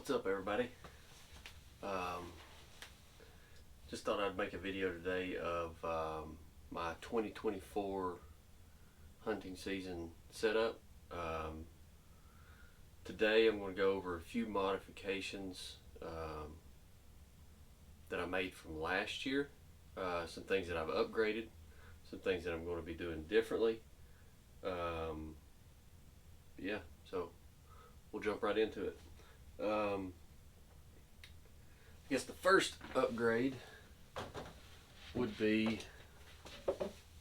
What's up, everybody? Um, just thought I'd make a video today of my 2024 hunting season setup. Today I'm going to go over a few modifications that I made from last year, some things that I've upgraded, some things that I'm going to be doing differently. Yeah, so we'll jump right into it. I guess the first upgrade would be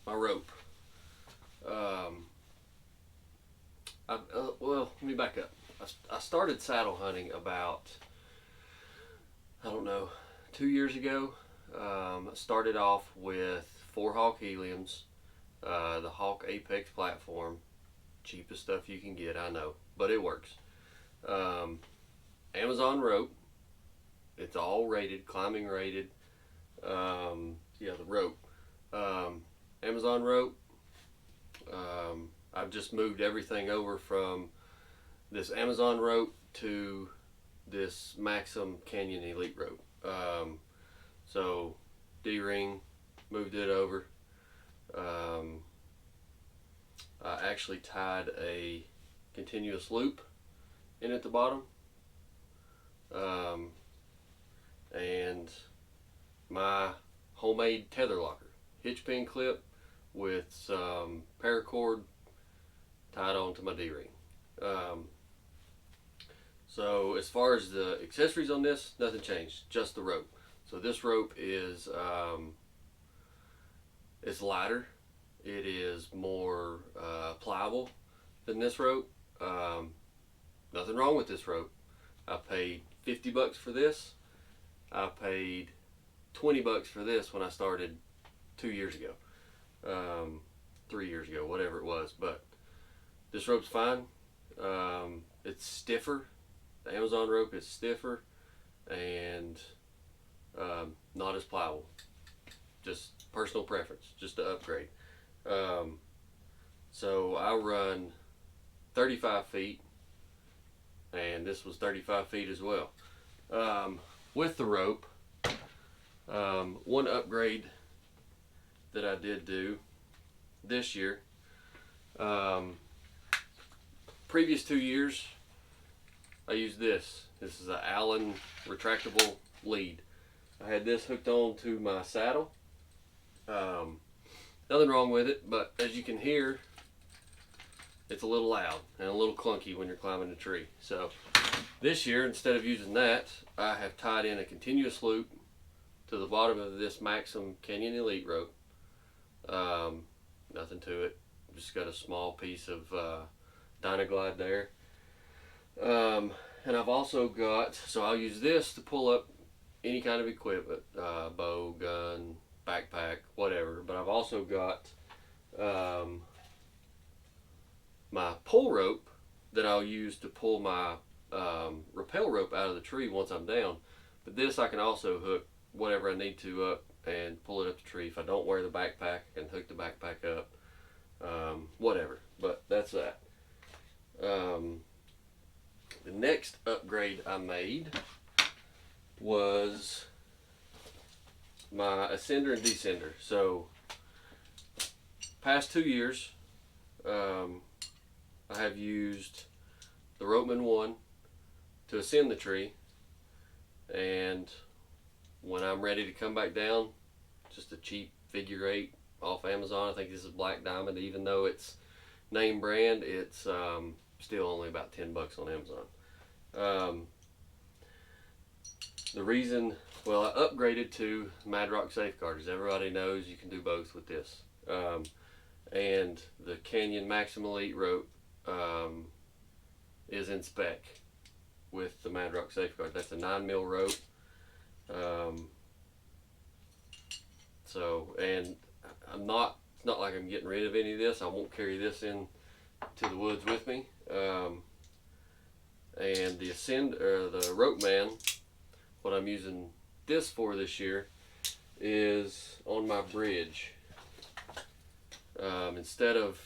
my rope. Well, let me back up. I started saddle hunting about, I don't know, 2 years ago. I started off with 4 Hawk Heliums, the Hawk Apex platform. Cheapest stuff you can get, I know, but it works. Amazon rope. It's all rated, climbing rated. Yeah, the rope. Amazon rope. I've just moved everything over from this Amazon rope to this Maxim Canyon Elite rope. So D-ring, moved it over. I actually tied a continuous loop in at the bottom. And my homemade tether locker, hitch pin clip with some paracord tied onto my D-ring. So as far as the accessories on this, nothing changed, just the rope. So this rope is it's lighter. It is more pliable than this rope. Nothing wrong with this rope. I paid $50 for this. I paid $20 for this when I started 2 years ago, 3 years ago, whatever it was. But this rope's fine. It's stiffer. The Amazon rope is stiffer and not as pliable. Just personal preference, just to upgrade. So I run 35 feet, and this was 35 feet as well. With the rope, one upgrade that I did do this year, previous 2 years, I used this. This is an Allen retractable lead. I had this hooked on to my saddle. Nothing wrong with it, but as you can hear, it's a little loud and a little clunky when you're climbing a tree. So this year, instead of using that, I have tied in a continuous loop to the bottom of this Maxim Canyon Elite rope. Nothing to it. Just got a small piece of Dynaglide there. And I've also got, so I'll use this to pull up any kind of equipment, bow, gun, backpack, whatever. But I've also got my pull rope that I'll use to pull my rappel rope out of the tree once I'm down. But this I can also hook whatever I need to up and pull it up the tree. If I don't wear the backpack, I can hook the backpack up, whatever. But that's that. The next upgrade I made was my ascender and descender. So past 2 years, I have used the Ropeman 1 to ascend the tree, and when I'm ready to come back down, just a cheap figure 8 off Amazon. I think this is Black Diamond. Even though it's name brand, it's still only about $10 on Amazon. The reason, well, I upgraded to Madrox Safeguard. As everybody knows, you can do both with this. And the Canyon Maxim Elite rope is in spec with the Madrox Safeguard. That's a 9mm rope. So, and it's not like I'm getting rid of any of this. I won't carry this in to the woods with me. And the the Ropeman, what I'm using this for this year is on my bridge. Instead of,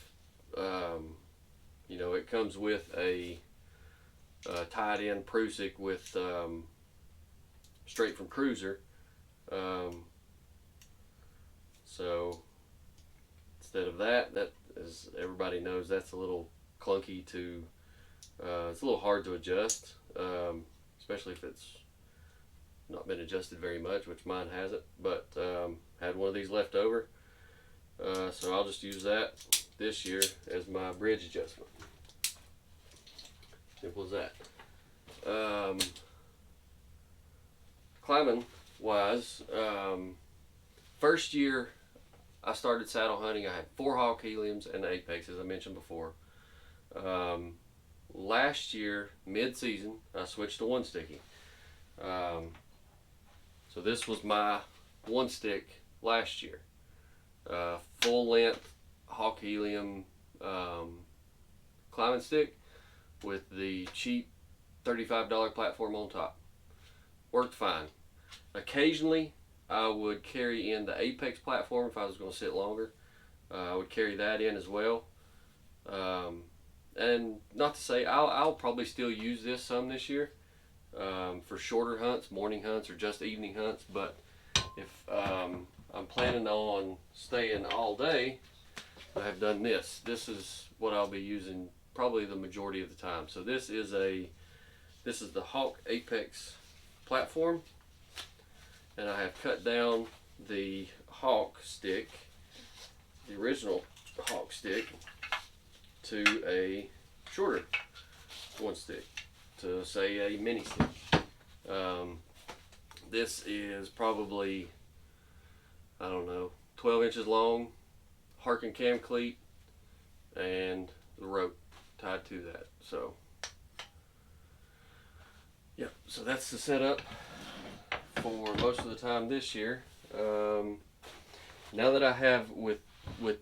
you know, it comes with a tied in Prusik with straight from Cruiser. So instead of that, as everybody knows, that's a little clunky to. It's a little hard to adjust, especially if it's not been adjusted very much, which mine hasn't. But had one of these left over, so I'll just use that this year as my bridge adjustment. Simple as that. Climbing wise, first year I started saddle hunting, I had 4 Hawk Heliums and the Apex, as I mentioned before. Last year, mid-season, I switched to one sticky. So this was my one stick last year. Full length Hawk Helium climbing stick with the cheap $35 platform on top. Worked fine. Occasionally I would carry in the Apex platform if I was going to sit longer. I would carry that in as well. And not to say, I'll probably still use this some this year for shorter hunts, morning hunts, or just evening hunts. But if I'm planning on staying all day, I have done this. This is what I'll be using probably the majority of the time. So this is the Hawk Apex platform, and I have cut down the Hawk stick, the original Hawk stick, to a shorter one stick, to say a mini stick. This is probably, I don't know, 12 inches long, Harken cam cleat, and the rope tied to that. So yeah, so that's the setup for most of the time this year. Now that I have with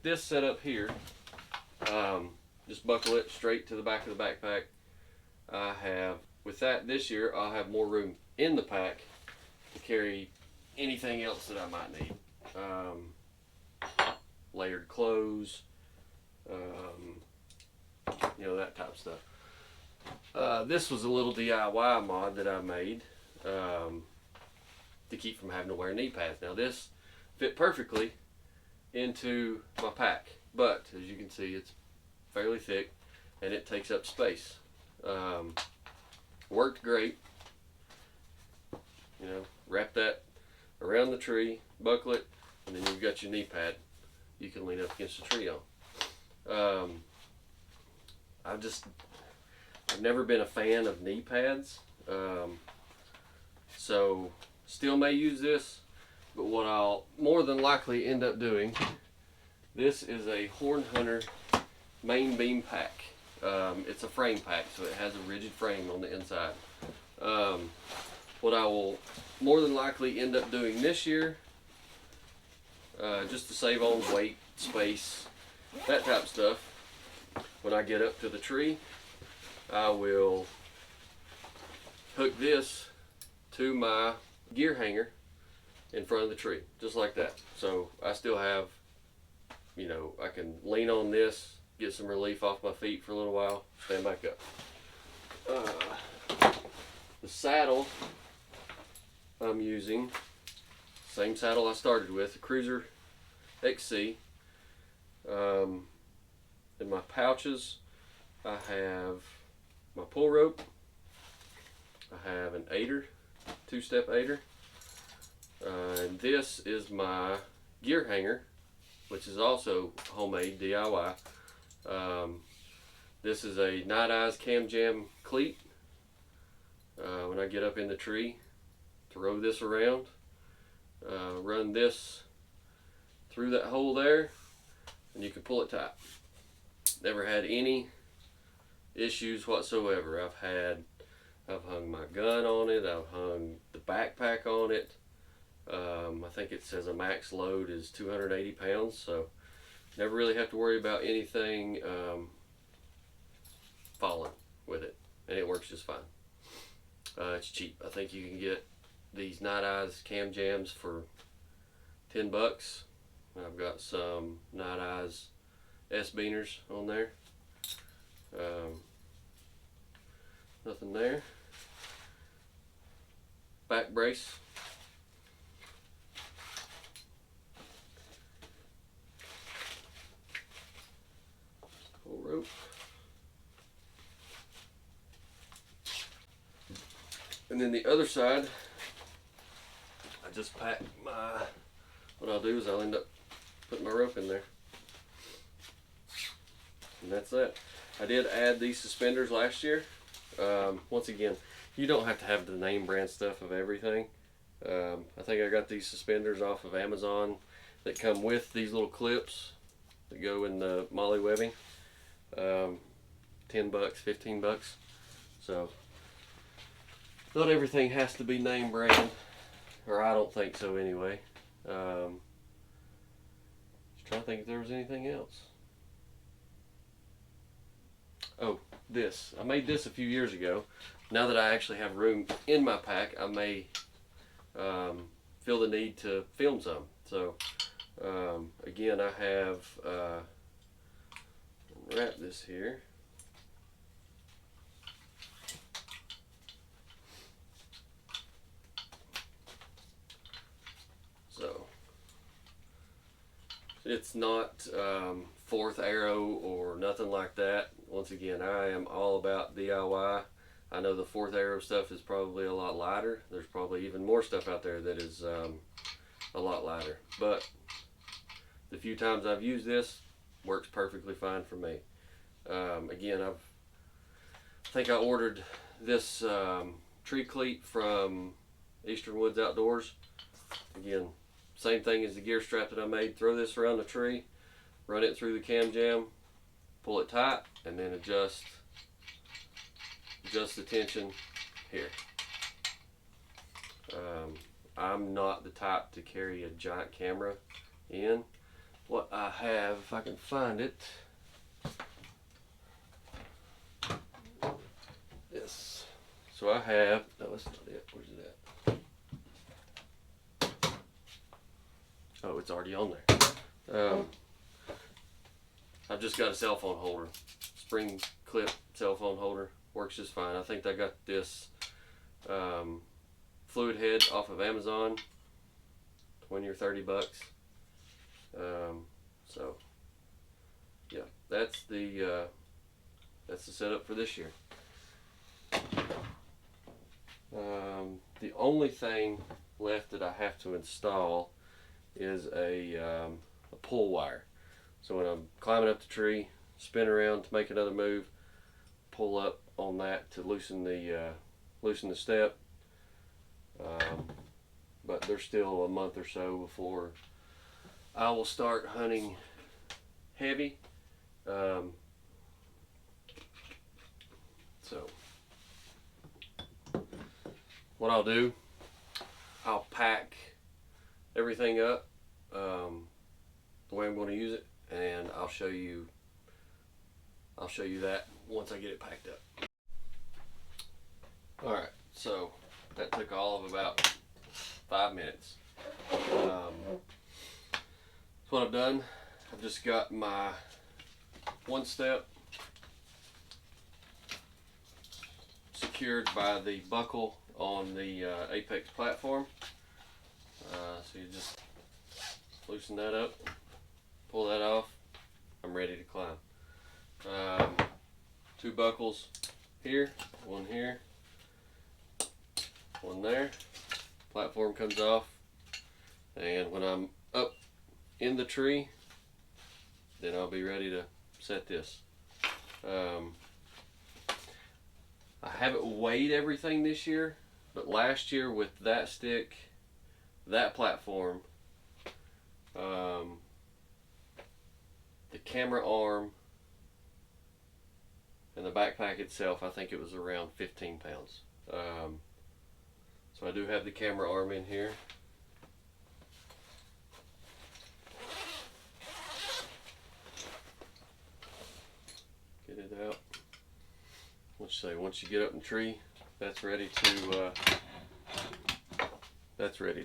this setup here, just buckle it straight to the back of the backpack. I have, with that this year, I'll have more room in the pack to carry anything else that I might need. Layered clothes, that type of stuff. This was a little DIY mod that I made to keep from having to wear knee pads. Now this fit perfectly into my pack, but as you can see, it's fairly thick and it takes up space. Worked great. Wrap that around the tree, buckle it, and then you've got your knee pad you can lean up against the tree on. I've never been a fan of knee pads, so still may use this, but what I'll more than likely end up doing, this is a Horn Hunter main beam pack. It's a frame pack, so it has a rigid frame on the inside. What I will more than likely end up doing this year, just to save on weight, space, that type of stuff, when I get up to the tree, I will hook this to my gear hanger in front of the tree, just like that. So I still have, I can lean on this, get some relief off my feet for a little while, stand back up. The saddle I'm using, same saddle I started with, the Cruiser XC. In my pouches, I have my pull rope, I have an aider, 2-step aider, and this is my gear hanger, which is also homemade DIY. This is a Night Eyes Cam Jam cleat. When I get up in the tree, throw this around, run this through that hole there, and you can pull it tight. Never had any issues whatsoever. I've hung my gun on it, I've hung the backpack on it. I think it says a max load is 280 pounds, so never really have to worry about anything falling with it, and it works just fine. It's cheap. I think you can get these Night Eyes Cam Jams for $10. I've got some Night Eyes S-Beaners on there. Nothing there. Back brace. Pull rope. And then the other side, I just pack my, what I'll do is I'll end up putting my rope in there. And that's that. I did add these suspenders last year. Once again, you don't have to have the name brand stuff of everything. I think I got these suspenders off of Amazon that come with these little clips that go in the MOLLE webbing. 10 bucks, 15 bucks. So not everything has to be name brand, or I don't think so anyway. Just trying to think if there was anything else. Oh, this. I made this a few years ago. Now that I actually have room in my pack, I may feel the need to film some. So again, I have wrap this here. So it's not fourth arrow or nothing like that. Once again, I am all about DIY. I know the fourth arrow stuff is probably a lot lighter. There's probably even more stuff out there that is a lot lighter. But the few times I've used this, works perfectly fine for me. Again, I think I ordered this tree cleat from Eastern Woods Outdoors. Again, same thing as the gear strap that I made. Throw this around the tree, run it through the cam jam, pull it tight, and then adjust the tension here. I'm not the type to carry a giant camera in. What I have, if I can find it, this. So I have, no, that's not it. Where's it at? Oh, it's already on there. I've just got a cell phone holder, spring clip cell phone holder. Works just fine. I think I got this fluid head off of Amazon, 20 or 30 bucks. So yeah, that's the setup for this year. The only thing left that I have to install is a pull wire. So when I'm climbing up the tree, spin around to make another move, pull up on that to loosen the step. But there's still a month or so before I will start hunting heavy. So what I'll do, I'll pack everything up the way I'm going to use it, and I'll show you that once I get it packed up. Alright, so that took all of about 5 minutes. That's what I've done. I've just got my one step secured by the buckle on the Apex platform. So you just loosen that up, pull that off, I'm ready to climb. 2 buckles here, one here, one there. Platform comes off, and when I'm up in the tree, then I'll be ready to set this. I haven't weighed everything this year, but last year with that stick, that platform, the camera arm, and the backpack itself, I think it was around 15 pounds. So I do have the camera arm in here. Get it out. Once you get up in the tree, that's ready to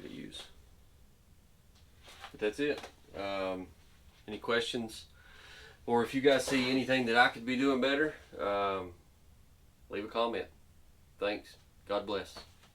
use. But that's it. Any questions? Or if you guys see anything that I could be doing better, leave a comment. Thanks. God bless.